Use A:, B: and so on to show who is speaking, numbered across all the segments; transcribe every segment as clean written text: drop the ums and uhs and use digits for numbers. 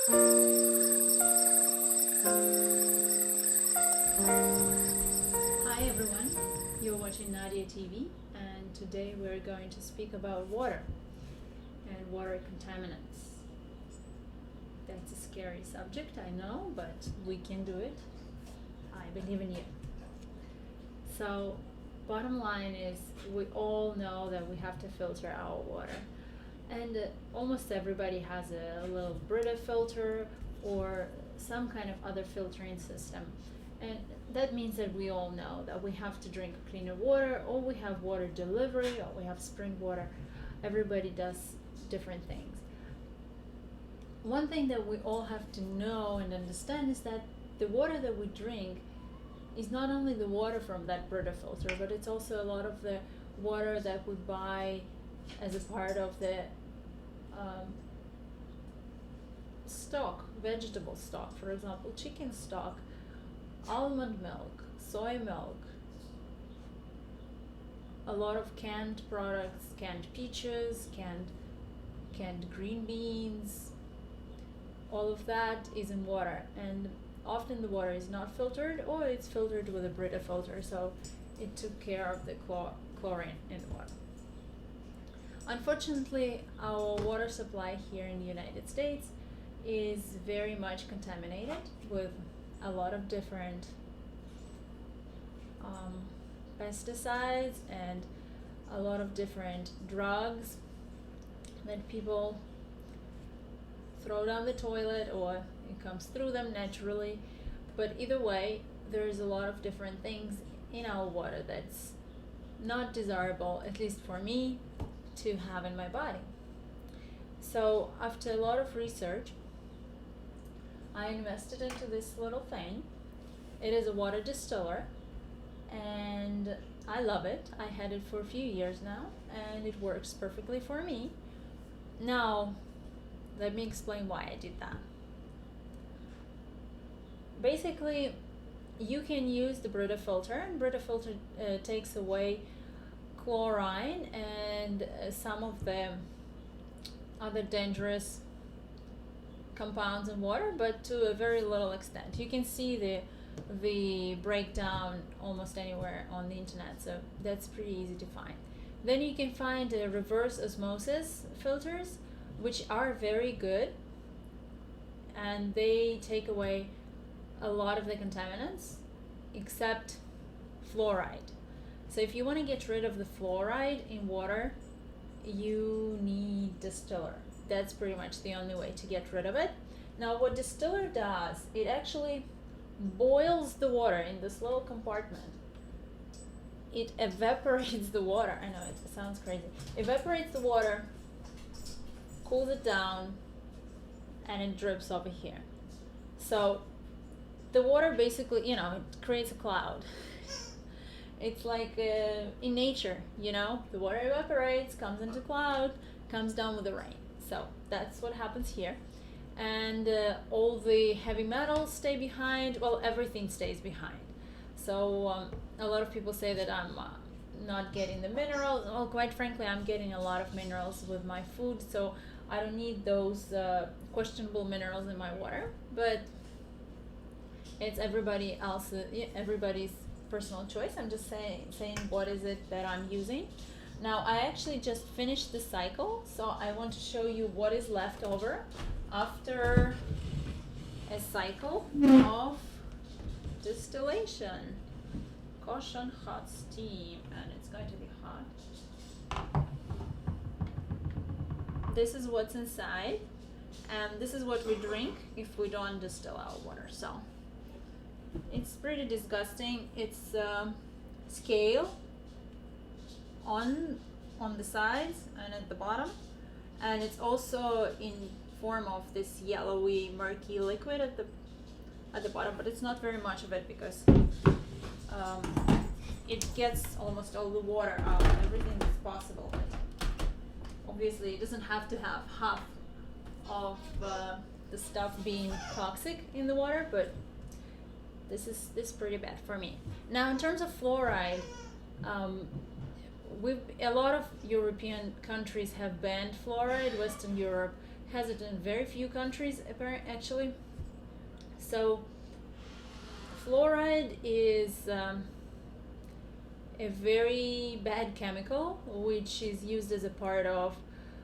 A: Hi everyone, you're watching Nadia TV, and today we're going to speak about water and water contaminants. That's a scary subject, I know, but we can do it. I believe in you. So, bottom line is, we all know that we have to filter our water, and almost everybody has a little Brita filter or some kind of other filtering system. And that means that we all know that we have to drink cleaner water, or we have water delivery, or we have spring water. Everybody does different things. One thing that we all have to know and understand is that the water that we drink is not only the water from that Brita filter, but it's also a lot of the water that we buy as a part of the stock, vegetable stock, for example, chicken stock, almond milk, soy milk, a lot of canned products, canned peaches, canned green beans, all of that is in water, and often the water is not filtered, or it's filtered with a Brita filter, so it took care of the chlorine in the water. Unfortunately, our water supply here in the United States is very much contaminated with a lot of different pesticides and a lot of different drugs that people throw down the toilet, or it comes through them naturally. But either way, there's a lot of different things in our water that's not desirable, at least for me, to have in my body. So after a lot of research, I invested into this little thing. It is a water distiller, and I love it. I had it for a few years now, and it works perfectly for me. Now, let me explain why I did that. Basically, you can use the Brita filter, and Brita filter takes away chlorine and some of the other dangerous compounds in water, but to a very little extent. You can see the breakdown almost anywhere on the internet, so that's pretty easy to find. Then you can find reverse osmosis filters, which are very good, and they take away a lot of the contaminants except fluoride. So if you want to get rid of the fluoride in water, you need distiller. That's pretty much the only way to get rid of it. Now, what distiller does, it actually boils the water in this little compartment. It evaporates the water. I know it sounds crazy. Evaporates the water, cools it down, and it drips over here. So the water basically, it creates a cloud. It's like in nature, the water evaporates, comes into cloud, comes down with the rain. So that's what happens here. And all the heavy metals stay behind. Well, everything stays behind. So a lot of people say that I'm not getting the minerals. Well, quite frankly, I'm getting a lot of minerals with my food, so I don't need those questionable minerals in my water. But it's everybody's personal choice. I'm just saying what is it that I'm using. Now, I actually just finished the cycle, so I want to show you what is left over after a cycle of distillation. Caution, hot steam, and it's going to be hot. This is what's inside, and this is what we drink if we don't distill our water. So it's pretty disgusting. It's scale on the sides and at the bottom, and it's also in form of this yellowy murky liquid at the bottom, but it's not very much of it because it gets almost all the water out, everything that's possible. Obviously, it doesn't have to have half of the stuff being toxic in the water, but this is pretty bad for me. Now, in terms of fluoride, a lot of European countries have banned fluoride. Western Europe has it in very few countries actually. So fluoride is a very bad chemical which is used as a part of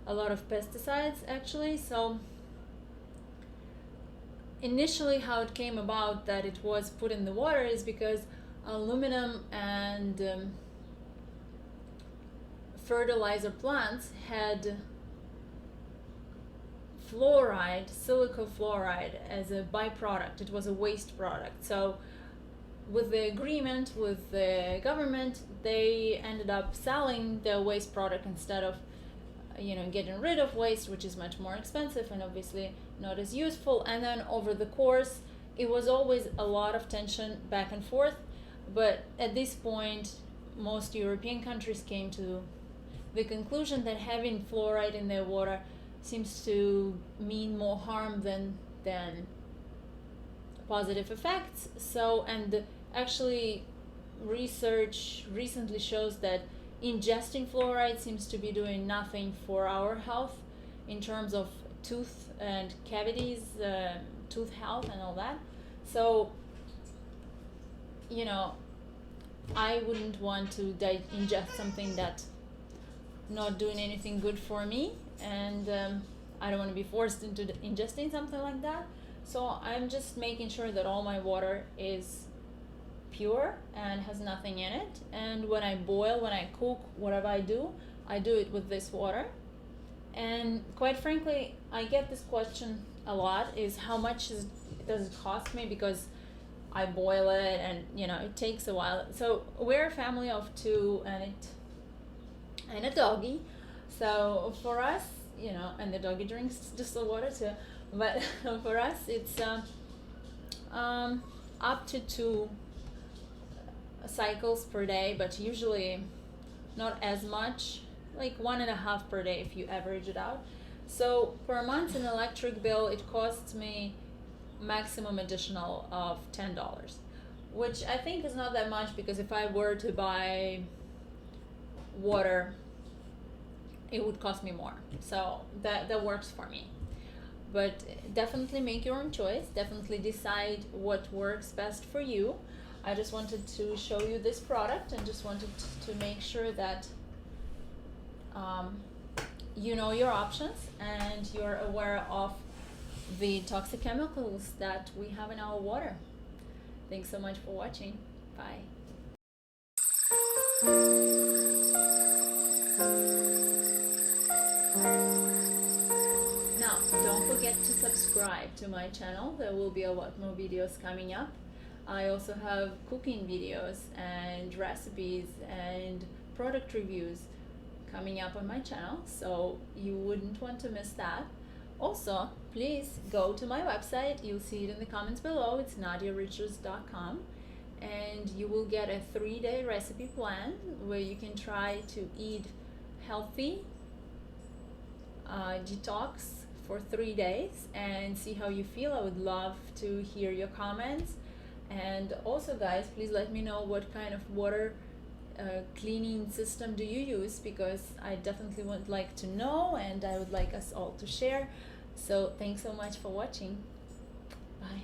A: a lot of pesticides actually. So initially how it came about that it was put in the water is because aluminum and fertilizer plants had fluoride, silica fluoride, as a byproduct. It was a waste product. So with the agreement with the government, they ended up selling the waste product instead of getting rid of waste, which is much more expensive and obviously not as useful. And then over the course, it was always a lot of tension back and forth. But at this point, most European countries came to the conclusion that having fluoride in their water seems to mean more harm than positive effects. So, and actually research recently shows that ingesting fluoride seems to be doing nothing for our health in terms of tooth and cavities, tooth health and all that. So I wouldn't want to ingest something that's not doing anything good for me, and I don't want to be forced into ingesting something like that. So I'm just making sure that all my water is pure and has nothing in it. And when I boil, when I cook, whatever I do it with this water. And quite frankly, I get this question a lot, is how much does it cost me, because I boil it and it takes a while. So we're a family of 2 and a doggy. So for us, and the doggy drinks distilled water too, but for us it's up to 2 cycles per day, but usually not as much, like 1.5 per day if you average it out. So per month an electric bill, it costs me maximum additional of $10, which I think is not that much, because if I were to buy water it would cost me more. So that works for me. But definitely make your own choice, definitely decide what works best for you. I just wanted to show you this product and just wanted to make sure that you know your options and you're aware of the toxic chemicals that we have in our water. Thanks so much for watching. Bye. Now, don't forget to subscribe to my channel. There will be a lot more videos coming up. I also have cooking videos and recipes and product reviews coming up on my channel, so you wouldn't want to miss that. Also, please go to my website. You'll see it in the comments below. It's nadiariches.com, and you will get a 3-day recipe plan where you can try to eat healthy, detox for 3 days and see how you feel. I would love to hear your comments. And also, guys, please let me know what kind of water cleaning system do you use, because I definitely would like to know and I would like us all to share. So thanks so much for watching. Bye.